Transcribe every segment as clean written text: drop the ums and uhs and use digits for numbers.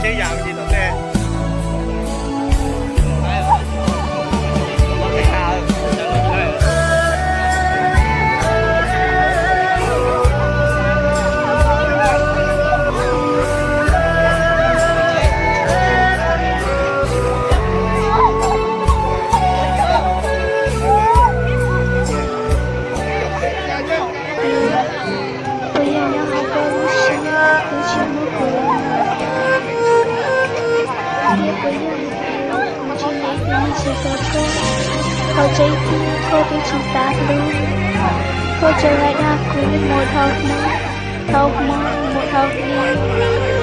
chế giàu gì tụi xe Kau jadi kau bercinta dulu. Kau jelek aku một học nữa, học một học đi.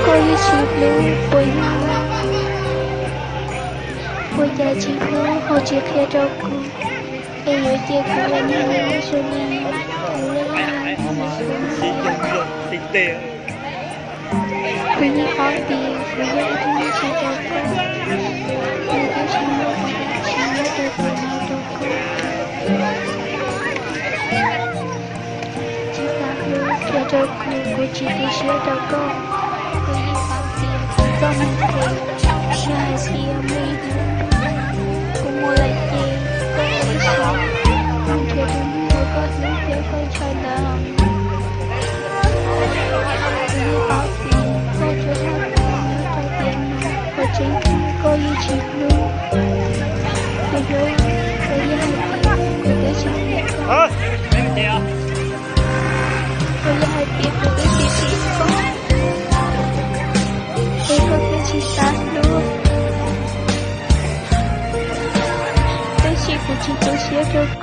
Kau như chỉ blue với nhau. Bây giờ chỉ blue họ chỉ kia đâu cô. Em yêu tiếc cô là như vậy rồi đi. Cô như khó tìm, cô như không chỉ đâu cô. Cô cứ chỉ một chỉ một đâu cô nào đâu cô. Chỉ ta hứa kia đâu cô chỉ đi chia đâu cô. Cô như khó tìm, cô có một cái. Shine see a maybe. Cô mua lại gì, cô lấy sao. Không thể đúng cô có những cái con trai nào. Cô như khó tìm, cô chưa hát nhớ trái tim. Cô chính cô như chỉ luôn. Cô nhớ, cô như hai tiếng, cô tới chỉ biết con. Cô như hai tiếng, cô tới chỉ biết con. Cô tới chỉ sát luôn. Tới chỉ của chị tôi chia được.